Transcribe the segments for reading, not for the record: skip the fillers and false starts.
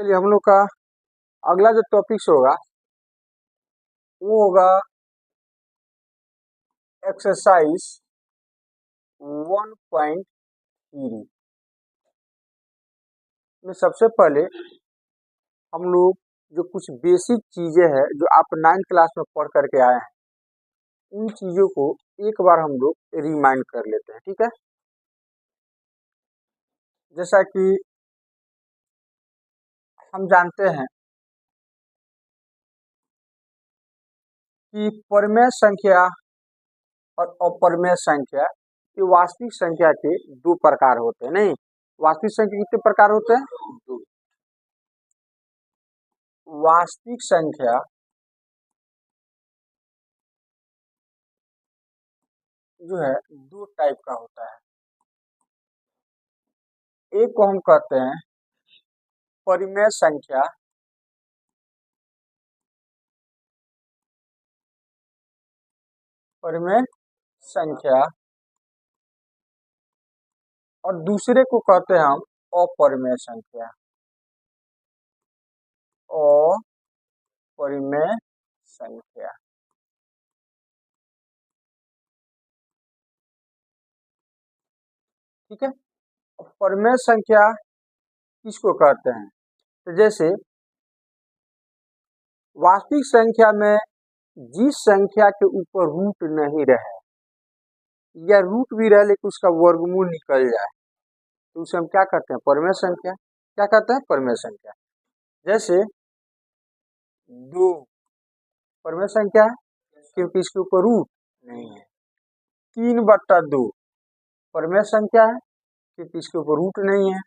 चलिए हम लोग का अगला जो टॉपिक्स होगा वो होगा एक्सरसाइज 1.3 में। सबसे पहले हम लोग जो कुछ बेसिक चीजें हैं जो आप 9th क्लास में पढ़ करके आए हैं उन चीजों को एक बार हम लोग रिमाइंड कर लेते हैं, ठीक है। जैसा कि हम जानते हैं कि परिमेय संख्या और अपरिमेय संख्या ये वास्तविक संख्या के दो प्रकार होते हैं। नहीं, वास्तविक संख्या कितने प्रकार होते हैं? दो। वास्तविक संख्या जो है दो टाइप का होता है। एक को हम कहते हैं परिमेय संख्या, परिमेय संख्या, और दूसरे को कहते हैं हम अपरिमेय संख्या, अपरिमेय संख्या। ठीक है। परिमेय संख्या किसको कहते हैं? तो जैसे वास्तविक संख्या में जिस संख्या के ऊपर रूट नहीं रहे या रूट भी रहे लेकिन उसका वर्गमूल निकल जाए तो उसे हम क्या कहते हैं? परिमेय संख्या। क्या कहते हैं? परिमेय संख्या। जैसे 2 परिमेय संख्या है क्योंकि इसके ऊपर रूट नहीं है। 3/2 परिमेय संख्या है क्योंकि इसके ऊपर रूट नहीं है।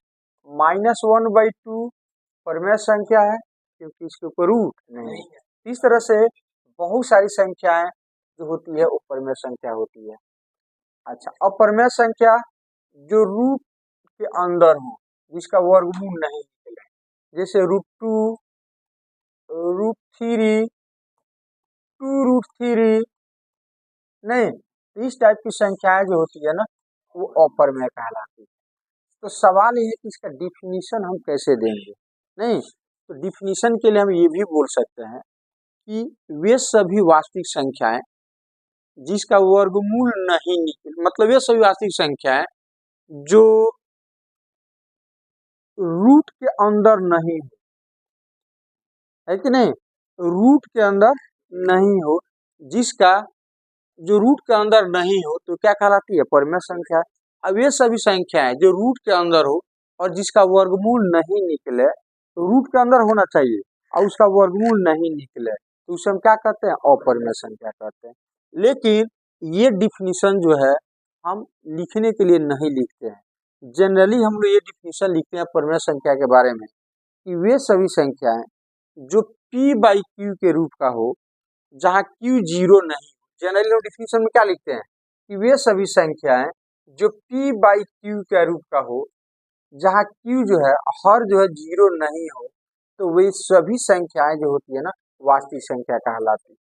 -1/2 परिमेय संख्या है क्योंकि इसके ऊपर रूट नहीं है। इस तरह से बहुत सारी संख्याएं जो होती है वो परिमेय संख्या होती है। अच्छा, अपरिमेय संख्या जो रूट के अंदर हो जिसका वर्गमूल नहीं निकले, जैसे √2, √3, 2√3, नहीं, इस टाइप की संख्याएं जो होती है ना वो अपरिमेय कहलाती है। तो सवाल ये है कि इसका डिफिनीशन हम कैसे देंगे? नहीं, तो डिफिनीशन के लिए हम ये भी बोल सकते हैं कि वे सभी वास्तविक संख्याएं जिसका वर्गमूल नहीं निकले, मतलब ये सभी वास्तविक संख्याएं जो रूट के अंदर नहीं हो, है कि नहीं, रूट के अंदर नहीं हो, जिसका जो रूट के अंदर नहीं हो तो क्या कहलाती है? परिमेय संख्या। अब ये सभी संख्याएं जो रूट के अंदर हो और जिसका वर्गमूल नहीं निकले, तो रूट के अंदर होना चाहिए और उसका वर्गमूल नहीं निकले तो उसे हम क्या कहते हैं? अपरिमेय संख्या कहते हैं। लेकिन ये डिफिनीशन जो है हम लिखने के लिए नहीं लिखते हैं। जनरली हम लोग ये डिफिनीशन लिखते हैं परिमेय संख्या के बारे में कि वे सभी संख्याएं जो p/q के रूप का हो जहाँ q 0 नहीं। जनरली लोग डिफिनीशन में क्या लिखते हैं कि वे सभी संख्याएं जो p/q के रूप का हो जहाँ q जो है हर जो है 0 नहीं हो तो वे सभी संख्याएं जो होती है ना वास्तविक संख्या कहलाती है।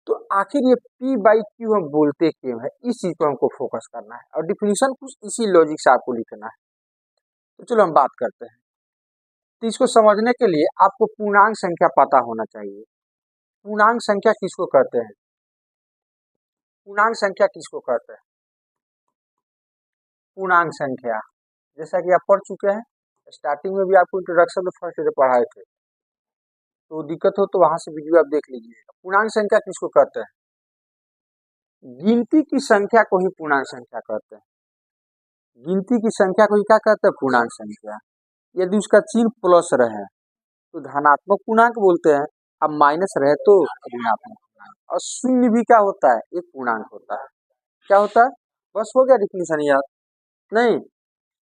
तो आखिर ये p/q हम बोलते क्यों है, इस चीज को हमको फोकस करना है और डिफिनीशन कुछ इसी लॉजिक से आपको लिखना है। तो चलो हम बात करते हैं। तो इसको समझने के लिए आपको पूर्णांक संख्या पता होना चाहिए। पूर्णांक संख्या किसको कहते हैं? पूर्णांक संख्या किसको कहते हैं? पूर्णांक संख्या जैसा कि आप पढ़ चुके हैं, स्टार्टिंग में भी आपको इंट्रोडक्शन में फर्स्ट ईयर पढ़ाए थे, तो दिक्कत हो तो वहां से वीडियो आप देख लीजिएगा। पूर्णांक संख्या किसको कहते हैं? गिनती की संख्या को ही पूर्णांक संख्या कहते हैं। गिनती की संख्या को ही क्या कहते हैं? पूर्णांक संख्या। यदि उसका चिन्ह प्लस रहे तो धनात्मक पूर्णांक बोलते हैं, अब माइनस रहे तो ऋणात्मक पूर्णांक। और शून्य भी क्या होता है? एक पूर्णांक होता है। क्या होता है? बस हो गया डिफिनीशन याद? नहीं,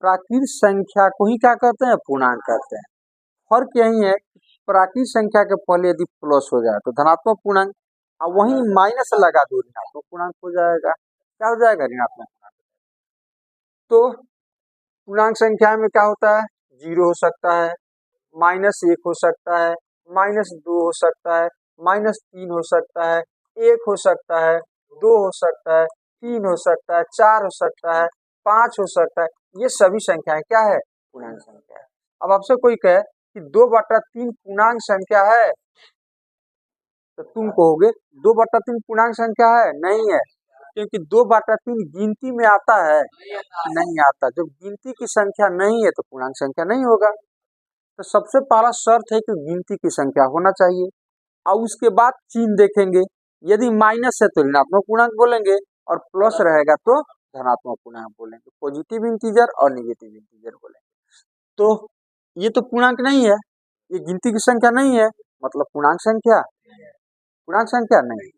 प्राकृत संख्या को ही क्या कहते हैं? पूर्णांक कहते हैं। फर्क यही है प्राकृत संख्या के पहले यदि प्लस हो जाए तो धनात्मक पूर्णांक, और वहीं माइनस लगा दो ऋणात्मक पूर्णांक हो जाएगा। क्या हो जाएगा? ऋणात्मक पूर्णांक। तो पूर्णांक संख्या में क्या होता है? 0 हो सकता है, -1 हो सकता है, -2 हो सकता है, -3 हो सकता है, 1 हो सकता है, 2 हो सकता है, 3 हो सकता है, 4 हो सकता है, 5 हो सकता है। ये सभी संख्याएं क्या है? पूर्णांक संख्या है। अब आपसे कोई कहे कि 2/3 पूर्णांक संख्या है, तो तुम कहोगे 2/3 पूर्णांक संख्या है, नहीं है, क्योंकि 2/3 गिनती में आता है, नहीं आता। जब गिनती की संख्या नहीं है तो पूर्णांक संख्या नहीं होगा। तो सबसे पहला शर्त है कि गिनती की संख्या होना चाहिए, और उसके बाद चिन्ह देखेंगे। यदि माइनस है तो ऋणात्मक पूर्णांक बोलेंगे, और प्लस रहेगा तो धनात्मक पूर्णांक बोलेंगे, पॉजिटिव इंटीजर और नेगेटिव इंटीजर बोलेंगे। तो ये तो पूर्णांक नहीं है, ये गिनती की संख्या नहीं है, मतलब पूर्णांक संख्या, पूर्णांक संख्या नहीं।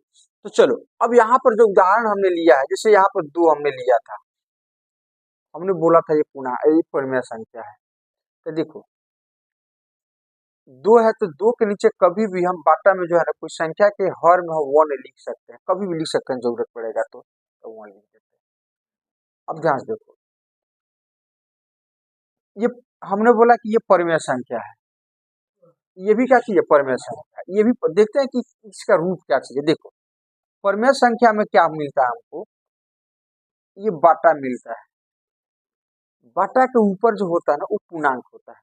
तो चलो अब यहाँ पर जो उदाहरण हमने लिया है, जैसे यहाँ पर 2 हमने लिया था, हमने बोला था ये पूर्णांक, ये परिमेय संख्या है। तो देखो 2 है तो 2 के नीचे कभी भी हम बाटा में जो है ना कोई संख्या के हर में 1 लिख सकते हैं, कभी भी लिख सकते हैं, जरूरत पड़ेगा तो 1 लिख देते हैं। अब ध्यान से देखो, ये हमने बोला कि ये परिमेय संख्या है, ये भी क्या चीज है, परिमेय संख्या। ये भी देखते हैं कि इसका रूप क्या चीज है। देखो परिमेय संख्या में क्या मिलता है हमको, ये बाटा मिलता है, बाटा के ऊपर जो होता है ना वो पूर्णांक होता है,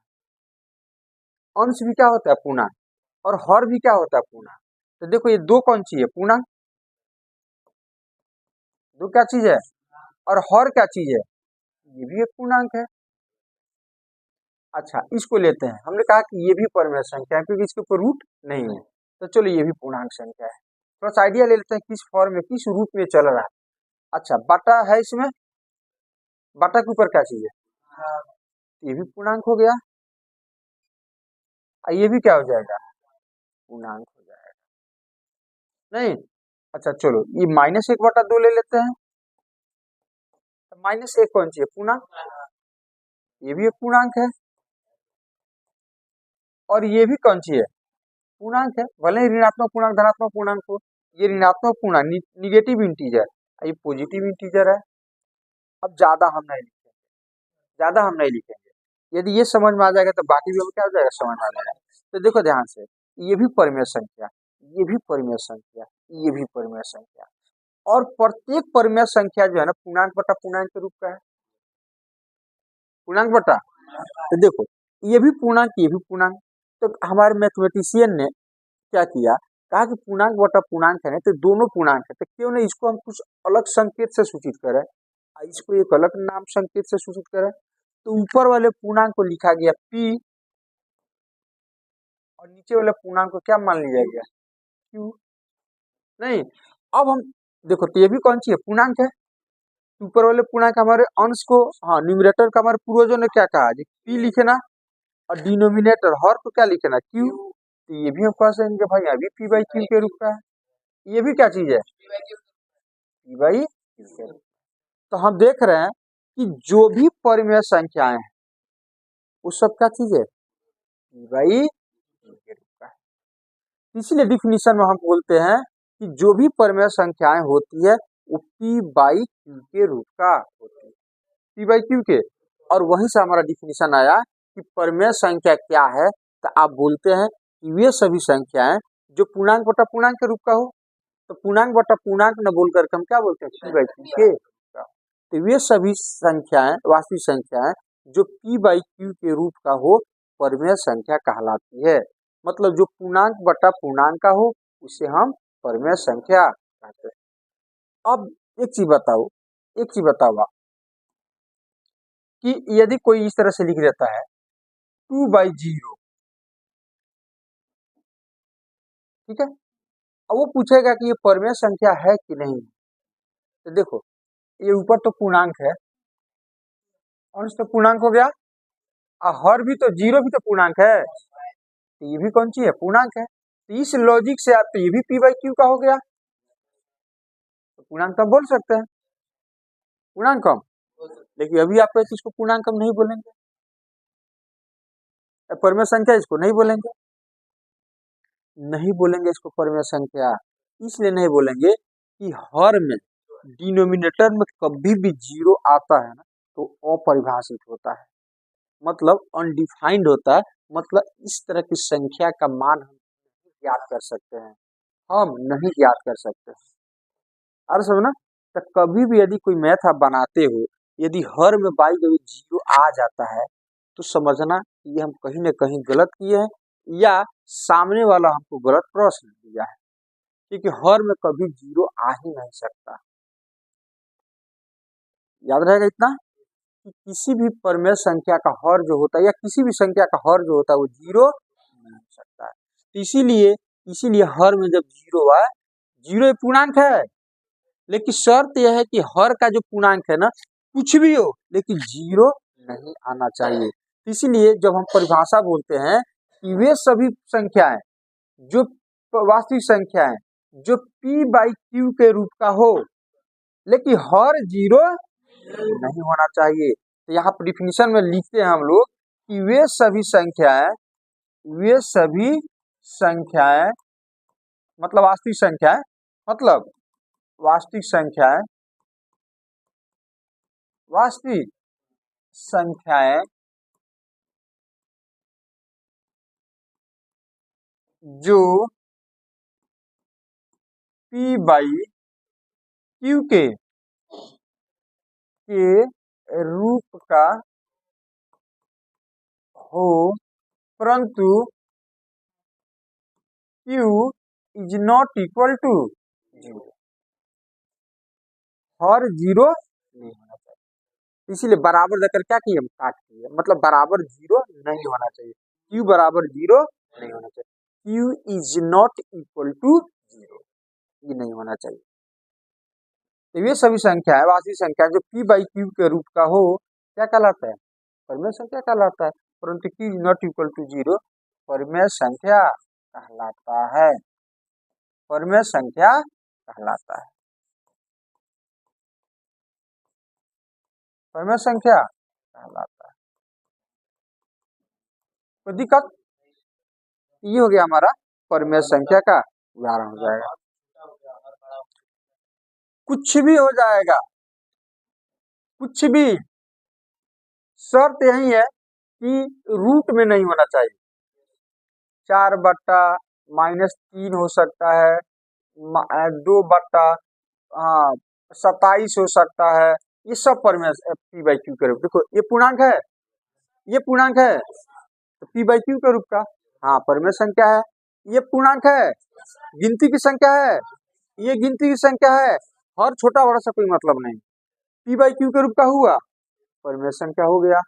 अंश भी क्या होता है पूर्णांक, और हर भी क्या होता है पूर्णांक। तो देखो ये 2 कौन सी है, पूर्णांक, 2 क्या चीज है, और हर क्या चीज है, ये भी एक पूर्णांक है। अच्छा इसको लेते हैं, हमने कहा कि ये भी परिमेय संख्या है क्योंकि इसके ऊपर रूट नहीं है, तो चलो ये भी पूर्णांक संख्या है। थोड़ा सा आइडिया ले लेते हैं किस फॉर्म में, किस रूप में चल रहा है। अच्छा बाटा है, इसमें बाटा के ऊपर क्या चीज है, ये भी पूर्णांक हो गया, और ये भी क्या हो जाएगा, पूर्णांक हो जाएगा, नहीं। अच्छा चलो ये -1/2 ले लेते हैं, तो -1 कौन सी है, पूर्णांक, ये भी एक पूर्णांक है, और ये भी कौन सी है, पूर्णांक है, भले ही ऋणात्मक पूर्णांक धनात्मक पूर्णांक हो। ये ऋणात्मक पूर्णांक निगेटिव इंटीजर, ये पॉजिटिव इंटीजर है। अब ज्यादा हम नहीं लिखेंगे, ज्यादा हम नहीं लिखेंगे, यदि ये समझ में आ जाएगा तो बाकी भी हम क्या हो जाएगा, समझ में आ जाएगा। तो देखो ध्यान से, ये भी परिमेय संख्या, ये भी परिमेय संख्या, ये भी परिमेय संख्या, और प्रत्येक परिमेय संख्या जो है ना पूर्णांक बटा पूर्णांक के रूप का है, पूर्णांक बटा। तो देखो ये भी पूर्णांक, ये भी पूर्णांक, तो हमारे मैथमेटिशियन ने क्या किया, कहा कि पूर्णांक बटा पूर्णांक है ना, तो दोनों पूर्णांक है, तो क्यों नहीं इसको हम कुछ अलग संकेत से सूचित करें, इसको एक अलग नाम संकेत से सूचित करें। तो ऊपर वाले पूर्णांक को लिखा गया p, और नीचे वाले पूर्णांक को क्या मान लिया गया, q, नहीं। अब हम देखो तो ये भी कौन सी है, पूर्णांक है, ऊपर वाले पूर्णांक हमारे अंश को, हाँ न्यूमरेटर का हमारे पूर्वजों ने क्या कहा, p लिखे ना, और डिनोमिनेटर हर को क्या लिखे ना, q। तो ये भी हम कह सकेंगे भाई अभी p/q के रूप का है, ये भी क्या चीज है, p/q के रूप। तो हम देख रहे हैं कि जो भी परिमेय संख्याएं हैं वो सब क्या चीज है, p/q के रूप का है। इसलिए डिफिनीशन में हम बोलते हैं कि जो भी परिमेय संख्याएं होती है वो p/q के रूप का होती है, p/q के। और वहीं से हमारा डिफिनीशन आया कि परिमेय संख्या क्या है, तो आप बोलते हैं कि वे सभी संख्याएं जो पूर्णांक बटा पूर्णांक के रूप का हो, तो पूर्णांक बटा पूर्णांक न बोलकर हम क्या बोलते हैं, p/q के रूप का। तो वे सभी संख्याएं, वास्तविक संख्याएं जो p/q के रूप का हो परिमेय संख्या कहलाती है। मतलब जो पूर्णांक बटा पूर्णांक का हो उसे हम परिमेय संख्या कहते हैं। अब एक चीज बताओ, एक चीज बताओ आप, कि यदि कोई इस तरह से लिख देता है 2/0, ठीक है, अब वो पूछेगा कि ये परिमेय संख्या है कि नहीं। तो देखो ये ऊपर तो पूर्णांक है, अंश तो पूर्णांक हो गया, और हर भी तो, 0 भी तो पूर्णांक है, तो ये भी कौन सी है, पूर्णांक है। तो इस लॉजिक से आप, तो ये भी p/q का हो गया, तो पूर्णांक हम बोल सकते हैं, पूर्णांक हम, लेकिन अभी आप इस चीज को पूर्णांक हम नहीं बोलेंगे, परिमेय संख्या इसको नहीं बोलेंगे, नहीं बोलेंगे इसको परिमेय संख्या। इसलिए नहीं बोलेंगे कि हर में डिनोमिनेटर में कभी भी 0 आता है ना तो अपरिभाषित होता है, मतलब अनडिफाइंड होता है, मतलब इस तरह की संख्या का मान हम नहीं ज्ञात कर सकते हैं, हम नहीं ज्ञात कर सकते। और समझ ना, तो कभी भी यदि कोई मैथ आप बनाते हो, यदि हर में बाई 0 आ जाता है तो समझना ये हम कहीं न कहीं गलत किए हैं या सामने वाला हमको गलत प्रश्न दिया है, क्योंकि हर में कभी जीरो आ ही नहीं सकता। याद रहेगा इतना कि किसी भी परिमेय संख्या का हर जो होता है या किसी भी संख्या का हर जो होता है वो जीरो नहीं हो सकता है। तो इसीलिए हर में जब जीरो आए, जीरो पूर्णांक है, लेकिन शर्त यह है कि हर का जो पूर्णांक है ना, कुछ भी हो लेकिन जीरो नहीं आना चाहिए। इसीलिए जब हम परिभाषा बोलते हैं कि वे सभी संख्याएं जो वास्तविक संख्याएं जो p/q के रूप का हो लेकिन हर जीरो नहीं होना चाहिए। तो यहाँ पर डिफिनीशन में लिखते हैं हम लोग कि वे सभी संख्याएं मतलब वास्तविक संख्याएं जो p/q के रूप का हो, परंतु q is not equal to zero. हर जीरो नहीं होना चाहिए, इसीलिए बराबर देकर क्या किए हम काट किए, मतलब बराबर जीरो नहीं होना चाहिए। q बराबर जीरो नहीं होना चाहिए, q is not equal to zero, ये नहीं होना चाहिए। तो ये सभी संख्या है वास्तविक संख्या जो p/q के रूप का हो, क्या कहलाता है? परिमेय संख्या कहलाता है। परंतु q is not equal to zero परिमेय संख्या कहलाता है, परिमेय संख्या कहलाता है, परिमेय संख्या कहलाता है। कोई दिक्कत? ये हो गया हमारा परिमेय संख्या का उदाहरण हो जाएगा। कुछ भी हो जाएगा, कुछ भी, शर्त यही है कि रूट में नहीं होना चाहिए। 4/-3 हो सकता है, 2/27 हो सकता है, ये सब परिमेय p/q के रूप। देखो ये पूर्णांक है, ये पूर्णांक है तो p/q के रूप का, हाँ परिमेय संख्या है। ये पूर्णांक है, गिनती की संख्या है, ये गिनती की संख्या है, हर छोटा बड़ा सा कोई मतलब नहीं, p/q के रूप का हुआ, परिमेय संख्या हो गया,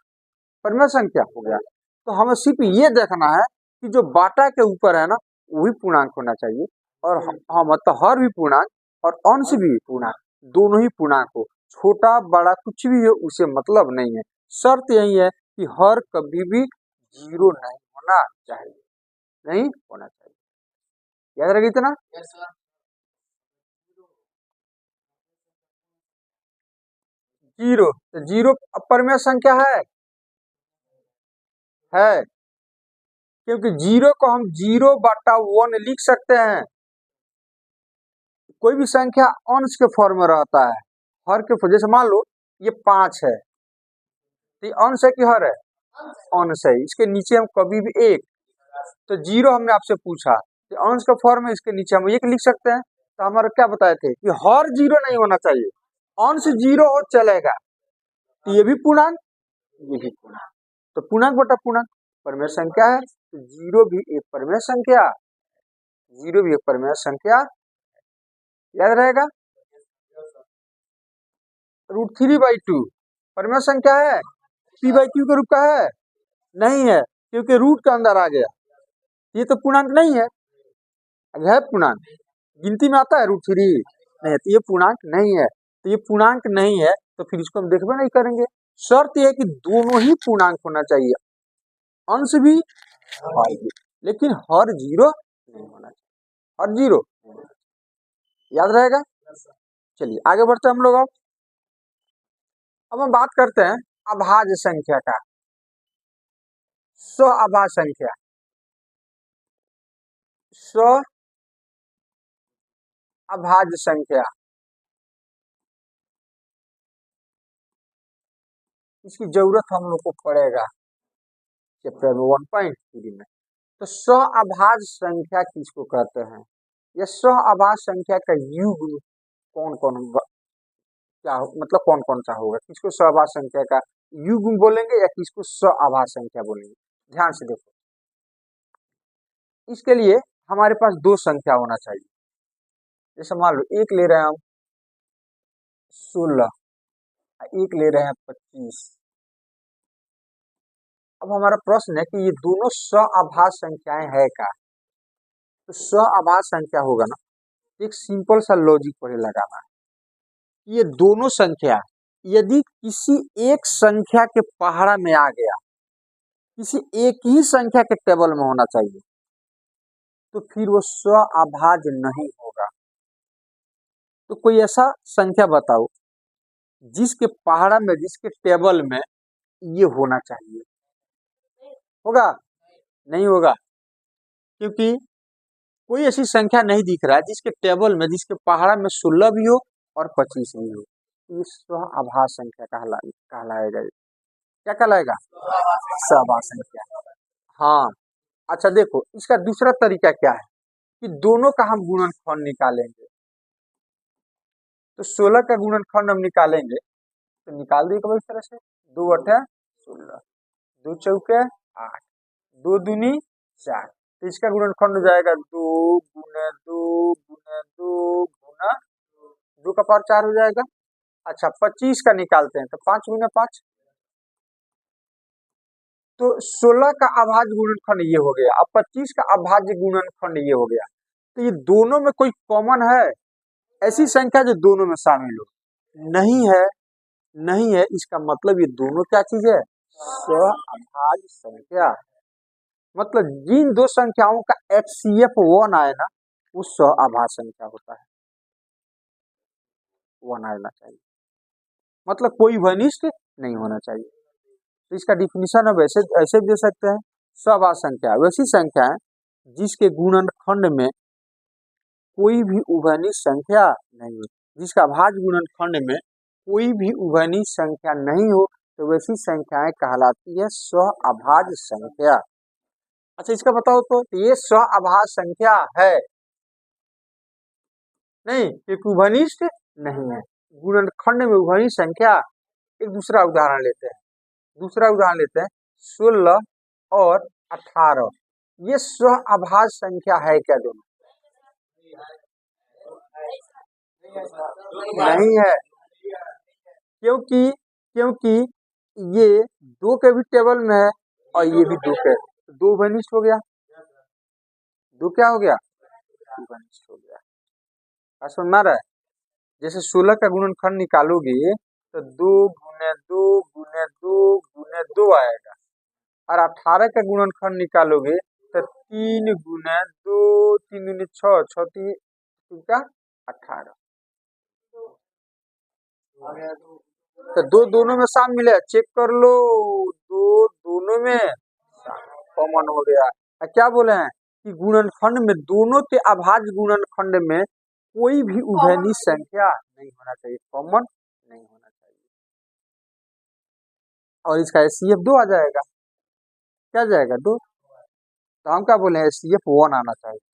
परिमेय संख्या हो गया। तो हमें सिर्फ ये देखना है कि जो बाटा के ऊपर है ना वही पूर्णांक होना चाहिए, और हाँ मतलब हर भी पूर्णांक और अंश भी पूर्णांक, दोनों ही पूर्णांक हो, छोटा बड़ा कुछ भी हो उसे मतलब नहीं है। शर्त यही है कि हर कभी भी जीरो नहीं होना चाहिए, नहीं होना चाहिए। याद रखिए इतना। जीरो, जीरो परिमेय संख्या है, क्योंकि जीरो को हम 0/1 लिख सकते हैं। कोई भी संख्या अंश के फॉर्म में रहता है, हर के, जैसे मान लो ये 5 है, तो अंश है कि हर है? अंश है। इसके नीचे हम कभी भी एक, तो जीरो हमने आपसे पूछा कि अंश का फॉर्म है, इसके नीचे हम एक लिख सकते हैं। तो हमारा क्या बताए थे कि हर जीरो नहीं होना चाहिए, अंश जीरो हो चलेगा। तो ये भी पूर्णांक, ये भी पूर्णांक, तो पूर्णांक बटा पूर्णांक परिमेय संख्या है, तो जीरो भी एक परिमेय संख्या, जीरो भी एक परिमेय संख्या। याद रहेगा। √3/2 परिमेय संख्या है, p/q के रूप का है? नहीं है, क्योंकि रूट के अंदर आ गया, ये तो पूर्णांक नहीं है। है पूर्णांक, गिनती में आता है √3 नहीं, तो ये पूर्णांक नहीं है। तो ये पूर्णांक नहीं है तो फिर इसको हम देखबे नहीं करेंगे। शर्त यह है कि दोनों ही पूर्णांक होना चाहिए, अंश भी हर भी, लेकिन हर जीरो नहीं होना चाहिए, हर जीरो। याद रहेगा। चलिए आगे बढ़ते हैं हम लोग। अब हम बात करते हैं अभाज्य संख्या का, स्वअभाज्य संख्या, स्वअभाज्य संख्या, इसकी जरूरत हम लोग को पड़ेगा चैप्टर 1.3 में। तो स्वअभाज्य संख्या किसको कहते हैं, यह स्वअभाज्य संख्या का युग्म कौन कौन क्या मतलब कौन कौन सा होगा, किसको स्वअभाज्य संख्या का युग्म बोलेंगे या किसको स्वअभाज्य संख्या बोलेंगे। ध्यान से देखो, इसके लिए हमारे पास दो संख्या होना चाहिए। जैसे मान लो एक ले रहे हैं हम 16, एक ले रहे हैं 25। अब हमारा प्रश्न है कि ये दोनों सआभाज्य संख्याएं है क्या? तो सआभाज्य संख्या होगा ना, एक सिंपल सा लॉजिक पढ़े लगाना है। ये दोनों संख्या यदि किसी एक संख्या के पहाड़ा में आ गया, किसी एक ही संख्या के टेबल में होना चाहिए, तो फिर वो सआभाज्य नहीं होगा। तो कोई ऐसा संख्या बताओ जिसके पहाड़ा में, जिसके टेबल में ये होना चाहिए। होगा? नहीं होगा, क्योंकि कोई ऐसी संख्या नहीं दिख रहा है जिसके टेबल में, जिसके पहाड़ा में 16 भी हो और 25 भी हो। ये सआभाज्य संख्या कहलाएगा। क्या कहलाएगा? सआभाज्य संख्या। हाँ, अच्छा देखो, इसका दूसरा तरीका क्या है कि दोनों का हम गुणनखंड निकालेंगे। तो 16 का गुणनखंड हम निकालेंगे, तो निकाल दिए कभी इस तरह से, 2 8 16, 2 चौके 8, 2 दूनी 4। तो इसका गुणनखंड हो जाएगा 2 गुने 2 गुने 2 गुना 2 का पावर 4 हो जाएगा। अच्छा 25 का निकालते हैं तो 5 गुना 5। तो 16 का अभाज्य गुणनखंड ये हो गया, अब 25 का अभाज्य गुणनखंड ये हो गया। तो ये दोनों में कोई कॉमन है? ऐसी संख्या जो दोनों में शामिल हो? नहीं है, नहीं है। इसका मतलब ये दोनों क्या चीज है? सआभाज्य संख्या। मतलब जिन दो संख्याओं का HCF 1 आए ना, वो सआभाज्य संख्या होता है। 1 आना चाहिए, मतलब कोई घनिष्ठ नहीं होना चाहिए। तो इसका डिफिनीशन अब ऐसे ऐसे दे सकते हैं, सआभाज्य संख्या वैसी संख्या है जिसके गुणनखंड में कोई भी उभयनिष्ठ संख्या नहीं हो, जिसका भाज्य गुणनखंड में कोई भी उभयनिष्ठ संख्या नहीं हो, तो वैसी संख्याएं कहलाती है सआभाज्य संख्या। अच्छा इसका बताओ तो ये सआभाज्य संख्या है? नहीं, क्योंकि उभयनिष्ठ नहीं है। गुणनखंड में उभयनिष्ठ संख्या। एक दूसरा उदाहरण लेते हैं, 16 और 18। ये सआभाज्य संख्या है क्या दोनों? नहीं है, क्योंकि क्योंकि ये 2 के भी टेबल में है और ये भी 2 के, 2 घनिष्ठ हो गया। 2 क्या हो गया? घनिष्ठ हो गया। समझ में आ रहा है? जैसे 16 का गुणनखंड निकालोगे तो 2 गुने 2 गुने 2 गुने 2 आएगा, और 18 का गुणनखंड निकालोगे तो 3 गुने 2 3 दूनी 6 6 3 का 18। तो दो दोनों में शामिल है, चेक कर लो, 2 दोनों में कॉमन हो गया। क्या बोले हैं कि गुणनखंड में, दोनों के अभाज्य गुणनखंड में कोई भी उभयनिष्ठ संख्या नहीं होना चाहिए, कॉमन नहीं होना चाहिए। और इसका HCF 2 आ जाएगा। क्या जाएगा? 2। तो हम क्या बोले? HCF 1 आना चाहिए।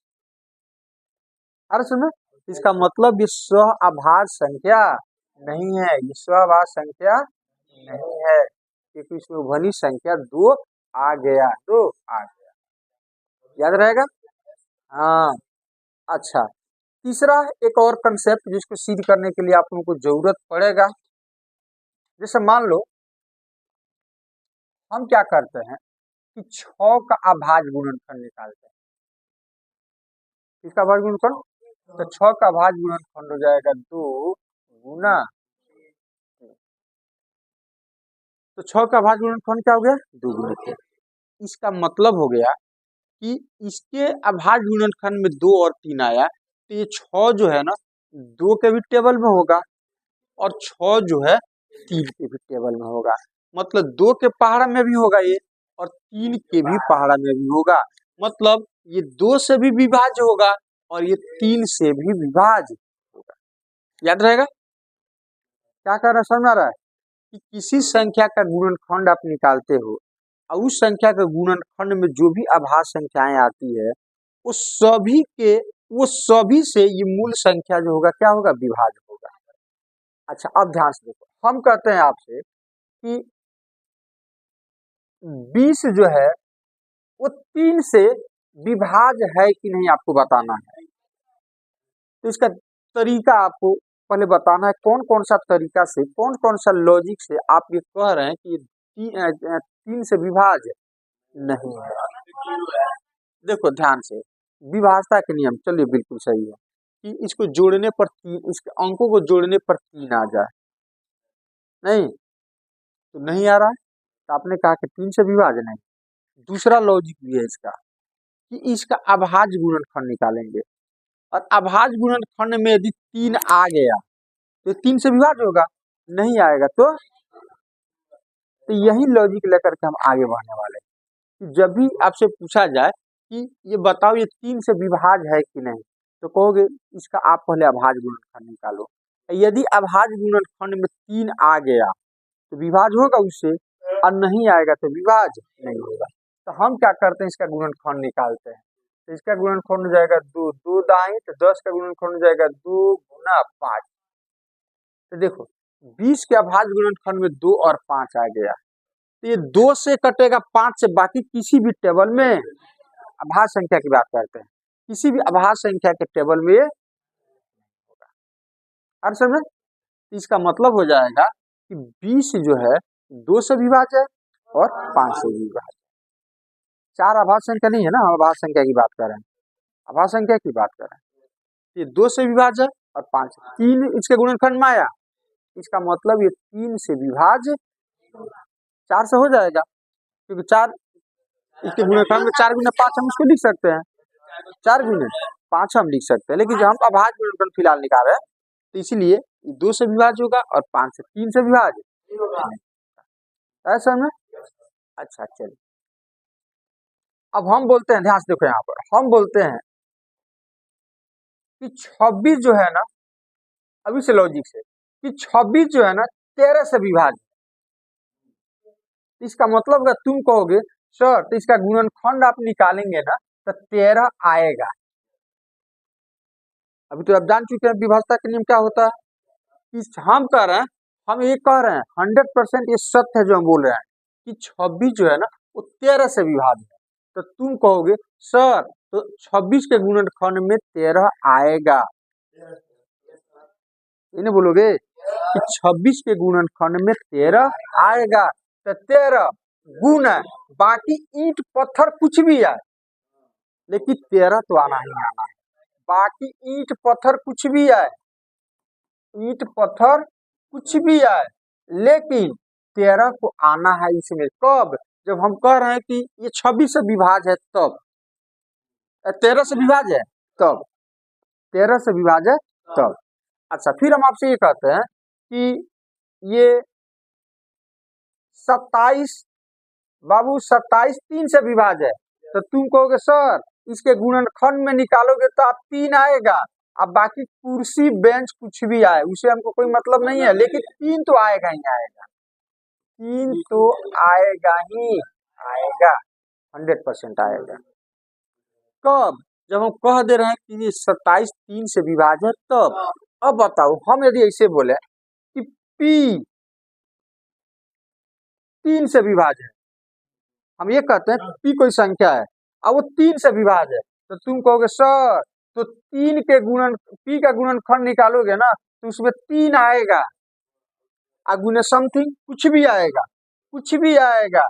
अरे सुनो, इसका मतलब ये सआभाज्य संख्या नहीं है, ये सआभाज्य संख्या नहीं है, क्योंकि इसमें उभयनिष्ठ संख्या 2 आ गया, 2 आ गया। याद रहेगा? हाँ। अच्छा, तीसरा एक और कंसेप्ट जिसको सिद्ध करने के लिए आप लोगों को जरूरत पड़ेगा। जैसे मान लो हम क्या करते हैं कि 6 का अभाज्य गुणनखंड निकालते हैं। इसका अभाज्य गुणनखंड, तो 6 का अभाज्य गुणनखंड हो जाएगा 2 गुना, तो 6 का अभाज्य गुणनखंड क्या हो गया? 2 गुना 6। इसका मतलब हो गया कि इसके अभाज्य गुणनखंड में 2 और 3 आया, तो ये 6 जो है ना 2 के भी टेबल में होगा, और 6 जो है 3 के भी टेबल में होगा। मतलब 2 के पहाड़ा में भी होगा ये, और 3 के भी पहाड़ा में भी होगा। मतलब ये 2 से भी विभाज्य होगा और ये 3 से भी विभाज्य होगा। याद रहेगा? क्या करना समझ आ रहा है कि किसी संख्या का गुणनखंड आप निकालते हो और उस संख्या के गुणनखंड में जो भी अभाज्य संख्याएं आती है, वो सभी से ये मूल संख्या जो होगा क्या होगा? विभाज्य होगा। अच्छा अब ध्यान से देखो, हम कहते हैं आपसे कि 20 जो है वो 3 से विभाज्य है कि नहीं आपको बताना है। तो इसका तरीका आपको पहले बताना है, कौन कौन सा तरीका से, कौन कौन सा लॉजिक से आप ये कह रहे हैं कि 3 से विभाज्य नहीं है। देखो ध्यान से, विभाज्यता के नियम, चलिए बिल्कुल सही है कि इसको जोड़ने पर 3, इसके अंकों को जोड़ने पर 3 आ जाए, नहीं तो नहीं आ रहा है, तो आपने कहा कि 3 से विभाज्य नहीं। दूसरा लॉजिक भी है इसका कि इसका अभाज्य गुणनखंड निकालेंगे, और अभाज्य गुणनखंड में यदि 3 आ गया तो 3 से विभाज्य होगा, नहीं आएगा तो यही लॉजिक लेकर के हम आगे बढ़ने वाले हैं कि जब भी आपसे पूछा जाए कि ये बताओ ये 3 से विभाज्य है कि नहीं, तो कहोगे इसका आप पहले अभाज्य गुणनखंड निकालो। यदि अभाज्य गुणनखंड में 3 आ गया तो विभाज्य होगा उससे, और नहीं आएगा तो विभाज्य नहीं होगा। तो हम क्या करते हैं, इसका गुणनखंड निकालते हैं। तो इसका गुणनखंड हो जाएगा 2, 2 दाएं तो 10 का गुणनखंड हो जाएगा 2 गुना 5। तो देखो 20 के अभाज्य गुणनखंड में 2 और 5 आ गया, तो ये 2 से कटेगा 5 से, बाकी किसी भी टेबल में, अभाज्य संख्या की बात करते हैं, किसी भी अभाज्य संख्या के टेबल में होगा। हर समय इसका मतलब हो जाएगा कि 20 जो है 2 से विभाज्य है और 5 से विभाज्य। 4 अभाज्य संख्या नहीं है ना, हम अभाज्य संख्या की बात कर रहे हैं, अभाज्य संख्या की बात कर रहे हैं। ये 2 से विभाज्य और 5, 3 इसके गुणनखंड में आया, इसका मतलब ये 3 से विभाज्य 4 से हो जाएगा, क्योंकि 4 इसके गुणनखंड में 4 गुना 5 हम उसको लिख सकते हैं, 4 गुना 5 हम लिख सकते हैं, लेकिन जब हम अभाज्य गुणनखंड फिलहाल निकाल रहे हैं तो इसीलिए 2 से विभाज्य होगा और 5 से, 3 से विभाज्य ऐसा में। अच्छा चलिए, अब हम बोलते हैं, ध्यान से देखो यहाँ पर हम बोलते हैं कि 26 जो है ना, अभी से लॉजिक से, कि 26 जो है ना 13 से विभाज्य। इसका मतलब अगर तुम कहोगे सर तो इसका गुणनखंड आप निकालेंगे ना तो 13 आएगा। अभी तो आप जान चुके हैं विभाज्यता का नियम क्या होता है। हम कह रहे हैं, हम ये कह रहे हैं 100% ये सत्य है जो हम बोल रहे हैं कि 26 जो है ना वो 13 से विभाज्य है। तो तुम कहोगे सर तो 26 के गुणनखंड में 13 आएगा, ये नहीं बोलोगे कि 26 के गुणनखंड में 13 आएगा, तो 13 गुना बाकी ईंट पत्थर कुछ भी आए, लेकिन 13 तो आना ही आना है। बाकी ईंट पत्थर कुछ भी आए, ईंट पत्थर कुछ भी आए, लेकिन 13 को आना है इसमें। कब? जब हम कह रहे हैं कि ये 26 से विभाज्य है तब, 13 से विभाज्य है तब, 13 से विभाज्य है तब। अच्छा फिर हम आपसे ये कहते हैं कि ये 27 बाबू 27 3 से विभाज्य है, तो तुम कहोगे सर इसके गुणनखंड में निकालोगे तो आप 3 आएगा, अब बाकी कुर्सी बेंच कुछ भी आए उसे हमको कोई मतलब नहीं है, लेकिन 3 तो आएगा ही आएगा, 3 तो आएगा ही आएगा, 100% आएगा। कब? जब हम कह दे रहे हैं कि ये 27 3 से विभाज्य है तब। अब बताओ हम यदि ऐसे बोले कि P 3 से विभाज्य है, हम ये कहते हैं P कोई संख्या है अब वो 3 से विभाज्य है, तो तुम कहोगे सर तो 3 के गुणन P का गुणनखंड निकालोगे ना तो उसमें 3 आएगा, गुने समथिंग कुछ भी आएगा, कुछ भी आएगा,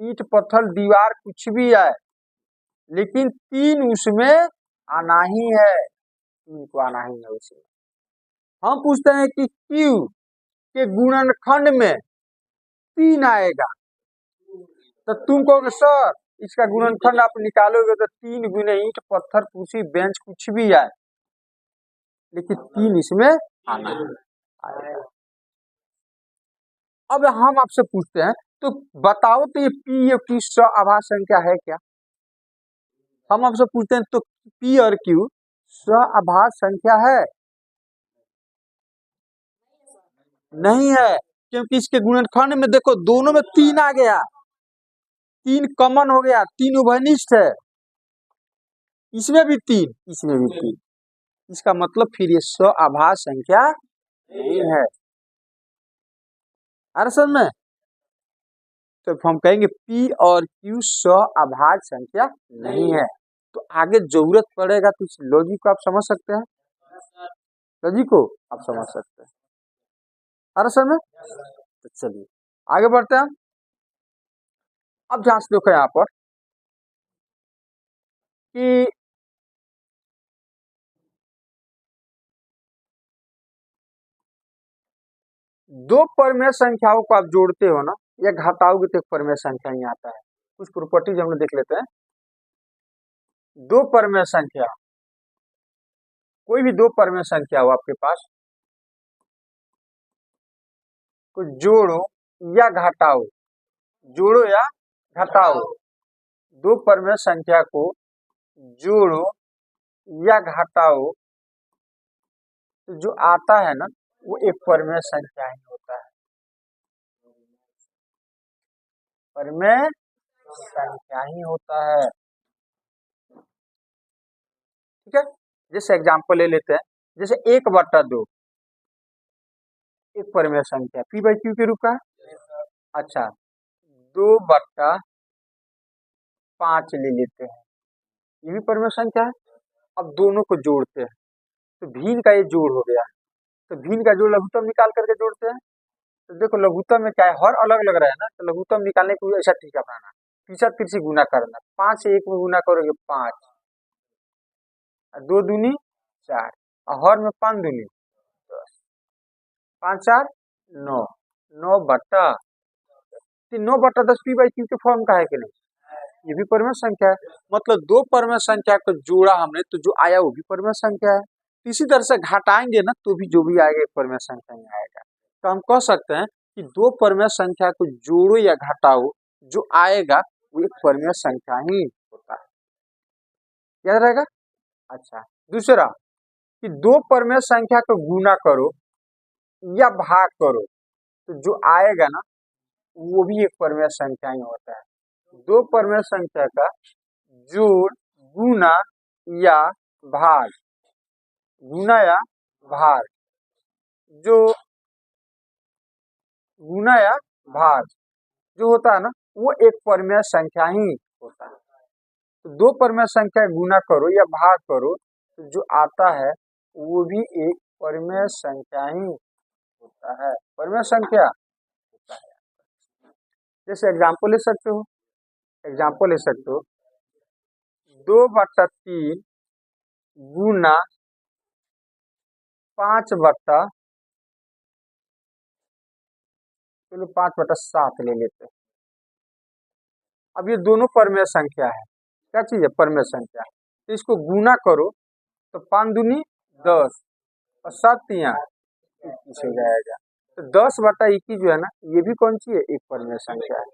ईंट पत्थर दीवार कुछ भी आए, लेकिन 3 उसमें आना ही है, 3 को आना ही है उसमें। हम पूछते हैं कि Q के गुणनखंड में 3 आएगा, तो तुम कहोगे सर इसका गुणनखंड आप निकालोगे तो 3 गुने ईंट पत्थर कुर्सी बेंच कुछ भी आए, लेकिन 3 इसमें आना आएगा। अब हम आपसे पूछते हैं तो बताओ तो ये P और Q सह-अभाज्य संख्या है क्या? हम आपसे पूछते हैं तो P और Q सह-अभाज्य संख्या है? नहीं है, क्योंकि इसके गुणनखंड में देखो दोनों में 3 आ गया, 3 कॉमन हो गया, 3 उभयनिष्ठ है, इसमें भी 3 इसमें भी 3, इसका मतलब फिर ये सह-अभाज्य संख्या नहीं है। अरे सर में तो हम कहेंगे P और Q सौ अभाज्य संख्या नहीं है। तो आगे जरूरत पड़ेगा तो इस लॉजिक को आप समझ सकते हैं, लॉजिक को आप समझ सकते हैं। अरे सर में तो चलिए आगे बढ़ते हैं। अब ध्यान से देखो यहाँ पर कि दो परमेय संख्याओं को आप जोड़ते हो ना या घटाओगे तो एक परमेय संख्या ही आता है। कुछ प्रॉपर्टीज हम लोग देख लेते हैं। दो परमेय संख्या, कोई भी दो परमेय संख्या हो आपके पास, को जोड़ो या घटाओ, जोड़ो या घटाओ, दो परमेय संख्या को जोड़ो या घटाओ तो जो आता है ना वो एक परमेय संख्या ही होता है, परमेय संख्या ही होता है। ठीक है, जैसे एग्जांपल ले लेते हैं, जैसे 1/2 एक परमेय संख्या P/Q के रूप का है। अच्छा 2/5 ले लेते हैं, ये भी परमेय संख्या है। अब दोनों को जोड़ते हैं तो भिन्न का ये जोड़ हो गया, तो भिन्न का जोड़ लघुत्तम निकाल करके जोड़ते हैं। तो देखो लघुत्तम में क्या है, हर अलग अलग रहा है ना, तो लघुत्तम निकालने के लिए ऐसा तरीका अपनाना, पीछा फिर से गुना करना, 5 से 1 में गुना करोगे 5, 2 दूनी 4, और हर में 5 दूनी 10, 5 4 9, 9/10 P/Q के फॉर्म का है कि नहीं, ये भी परमेय संख्या है। मतलब दो परमेय संख्या को जोड़ा हमने तो जो आया वो भी परमेय संख्या है। इसी तरह से घटाएंगे ना तो भी जो भी आएगा एक परमेय संख्या ही आएगा। तो हम कह सकते हैं कि दो परमेय संख्या को जोड़ो या घटाओ, जो आएगा वो एक परमेय संख्या ही होता है, याद रहेगा। अच्छा दूसरा कि दो परमेय संख्या को गुना करो या भाग करो तो जो आएगा ना वो भी एक परमेय संख्या ही होता है। दो परमेय संख्या का जोड़, गुना या भाग, गुना या भाग, जो गुना या भाग जो होता है ना वो एक परमेय संख्या ही होता है। तो दो परमेय संख्या गुना करो या भाग करो तो जो आता है वो भी एक परमेय संख्या ही होता है, परमेय संख्या होता है। जैसे एग्जांपल ले सकते हो, एग्जांपल ले सकते हो 2/3 गुना 5/7 ले लेते हैं। अब ये दोनों परमेय संख्या है, क्या चीज है, परमेय संख्या। तो इसको गुना करो तो 5 दूनी 10 और 7 तिया 21 हो जाएगा। तो 10/21 जो है ना ये भी कौन सी है, एक परमेय संख्या है।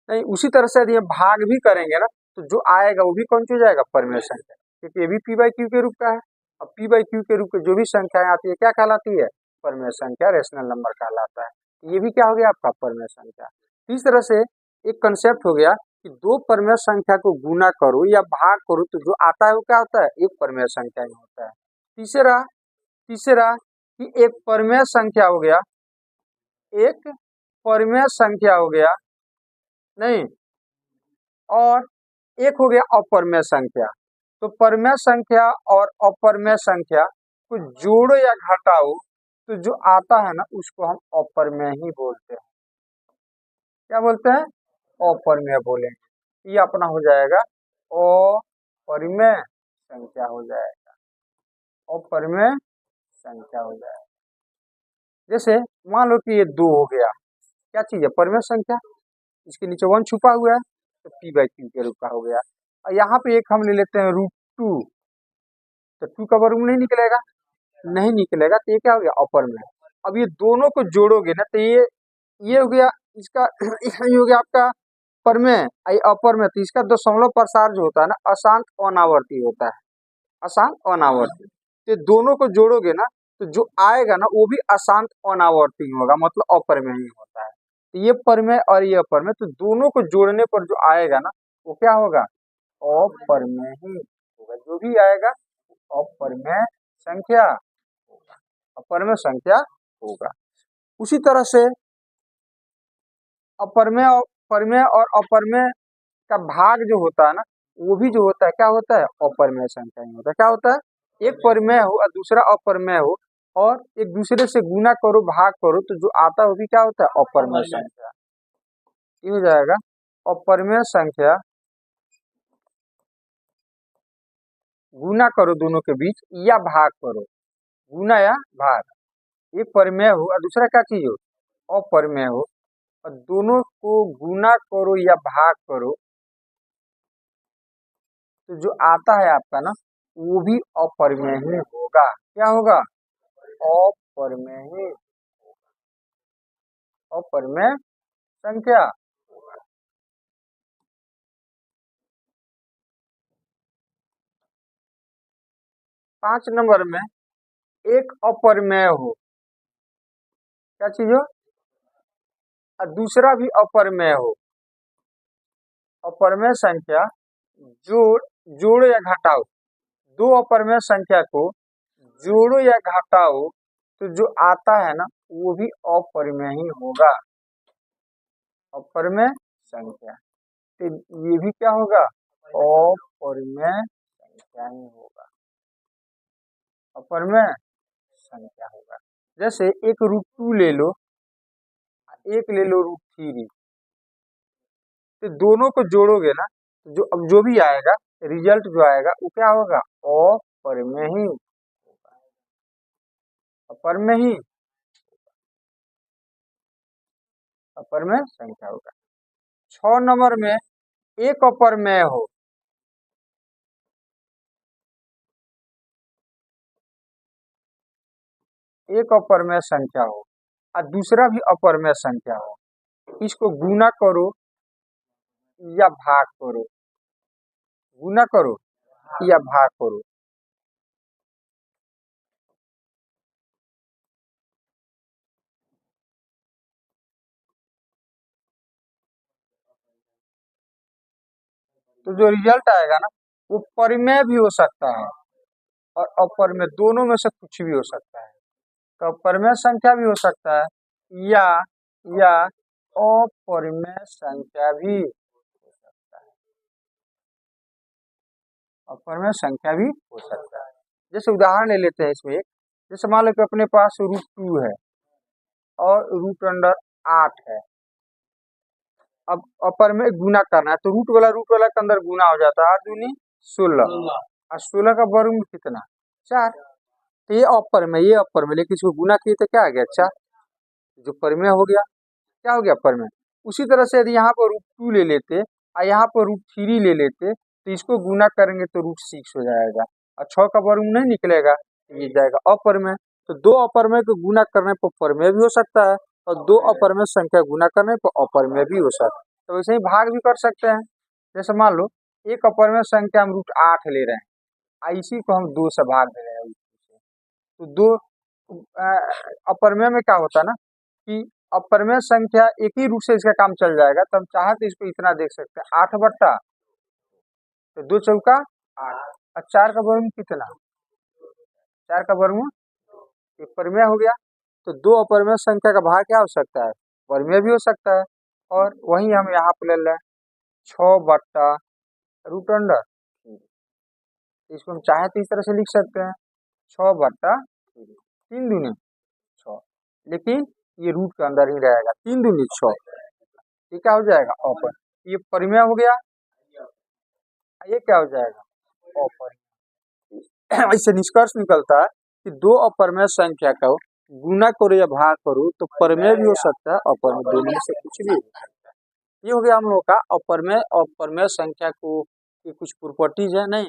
नहीं उसी तरह से यदि भाग भी करेंगे ना तो जो आएगा वो भी कौन सी हो जाएगा, परमेय संख्या, क्योंकि ये भी P/Q के रूप का है। अब P/Q के रूप के जो भी संख्याएं आती है क्या कहलाती है, परमेय संख्या, रेशनल नंबर कहलाता है। ये भी क्या हो गया आपका, परमेय संख्या। इस तरह से एक कंसेप्ट हो गया कि दो परमेय संख्या को गुना करो या भाग करो तो जो आता है वो क्या होता है, एक परमेय संख्या ही होता है। तीसरा तीसरा कि एक परमेय संख्या हो गया, एक परमेय संख्या हो गया, नहीं, और एक हो गया अपरमेय संख्या। तो परमेय संख्या और अपरमेय संख्या को जोड़ो या घटाओ तो जो आता है ना उसको हम अपरमेय ही बोलते हैं। क्या बोलते हैं, अपरमेय बोलेंगे। ये अपना हो जाएगा अपरमेय संख्या हो जाएगा, अपरमेय संख्या हो जाएगा। जैसे मान लो कि ये 2 हो गया, क्या चीज है, परमेय संख्या, इसके नीचे 1 छुपा हुआ है तो P/Q के रूप का हो गया। और यहाँ पे एक हम ले लेते हैं √2, तो 2 का वर्गमूल नहीं निकलेगा, नहीं निकलेगा तो ये क्या हो गया, अपरमेय। अब ये दोनों को जोड़ोगे ना तो ये हो गया इसका ये हो गया आपका परमेय, अपरमेय। तो इसका दशमलव प्रसार जो होता है ना अशांत अनावर्ती होता है, अशांत अनावर्ती। तो दोनों को जोड़ोगे ना तो जो आएगा ना वो भी अशांत अनावर्ती होगा, मतलब अपरमेय ही होता है। तो ये परमेय और ये अपरमेय, तो दोनों को जोड़ने पर जो आएगा ना वो क्या होगा, अपरमेय ही होगा। जो भी आएगा अपरमेय संख्या होगा, अपरमेय संख्या होगा। उसी तरह से अपरमेय परमेय और अपरमेय का भाग जो होता है ना, वो भी जो होता है क्या होता है, अपरमेय संख्या ही होता है। क्या होता है, एक परमेय हो और दूसरा अपरमेय हो और एक दूसरे से गुना करो भाग करो तो जो आता है वो भी क्या होता है, अपरमेय संख्या। ये हो जाएगा अपरमेय संख्या गुना करो दोनों के बीच या भाग करो, गुना या भाग। एक परमेय हो और दूसरा क्या चीज हो, अपरमेय हो, और दोनों को गुना करो या भाग करो तो जो आता है आपका ना वो भी अपरमेय ही होगा। क्या होगा, अपरमेय ही, अपरमेय संख्या। 5 नंबर में एक अपरमेय हो, क्या चीज हो, और दूसरा भी अपरमेय हो। अपरमेय संख्या जोड़ो या घटाओ, दो अपरमेय संख्या को जोड़ो या घटाओ तो जो आता है ना वो भी अपरमेय ही होगा, अपरमेय संख्या। तो ये भी क्या होगा, अपरमेय संख्या ही होगा, अपरमेय संख्या होगा। जैसे एक √2 ले लो, एक ले लो √3, तो दोनों को जोड़ोगे ना तो जो अब जो भी आएगा रिजल्ट जो आएगा वो क्या होगा, अपरमेय ही, अपरमेय ही, अपरमेय संख्या होगा। 6 नंबर में एक अपरमेय हो, एक अपरमेय संख्या हो और दूसरा भी अपरमेय संख्या हो, इसको गुना करो या भाग करो, गुना करो या भाग करो तो जो रिजल्ट आएगा ना वो परिमेय भी हो सकता है और अपरमेय, दोनों में से कुछ भी हो सकता है। तो परिमेय संख्या भी हो सकता है या या अपरिमेय संख्या भी हो सकता है, अपरिमेय संख्या भी हो सकता है। जैसे उदाहरण ले लेते हैं इसमें, जैसे मान लो कि अपने पास √2 है और √8 है। अब अपर में गुना करना है तो रूट वाला के अंदर गुना हो जाता है, 8 दूनी 16 और 16 का वर्गमूल कितना, 4। तो ये अपर में, ये अपर में, लेकिन इसको गुना किए तो क्या आ गया, 4, जो परमेय हो गया। क्या हो गया, परमेय। उसी तरह से यदि यहाँ पर √2 ले लेते और यहाँ पर √3 ले लेते तो इसको गुना करेंगे तो √6 हो जाएगा और 6 का वर्गमूल नहीं निकलेगा, ये जाएगा अपरमेय। तो दो अपरमेय को गुना करने पर परमेय भी हो सकता है और दो अपरमेय संख्या गुना करने पर अपरमेय भी हो सकता है। तो वैसे ही भाग भी कर सकते हैं। जैसे मान लो एक अपरमेय संख्या हम √8 ले रहे हैं, इसी को हम 2 से भाग दे रहे हैं, तो दो अपरमेय में क्या होता है ना कि अपरमेय संख्या एक ही रूट से इसका काम चल जाएगा, तो हम चाहे तो इसको इतना देख सकते हैं 8 बट्टा, तो 2 चौका 8 और 4 का वर्गमूल कितना, 4 का वर्गमूल, एक परमेय हो गया। तो दो अपरमेय संख्या का भाग क्या हो सकता है, परमेय भी हो सकता है। और वही हम यहाँ पे ले लें 6 बट्टा √, इसको हम चाहे तो इस तरह से लिख सकते हैं 6 बट्टा 3 दूनी 6, लेकिन ये रूट के अंदर ही रहेगा, 3 दूनी 6, ये क्या हो जाएगा, अपर, ये परिमेय हो गया, ये क्या हो जाएगा, अपर। इससे निष्कर्ष निकलता है कि दो अपरमेय संख्या का गुना करो या भाग करो तो परमेय भी हो सकता है, अपरमेय, दोनों में से कुछ भी हो सकता है। ये हो गया हम लोग का अपरमेय और परमेय संख्या को की कुछ प्रॉपर्टीज है नहीं।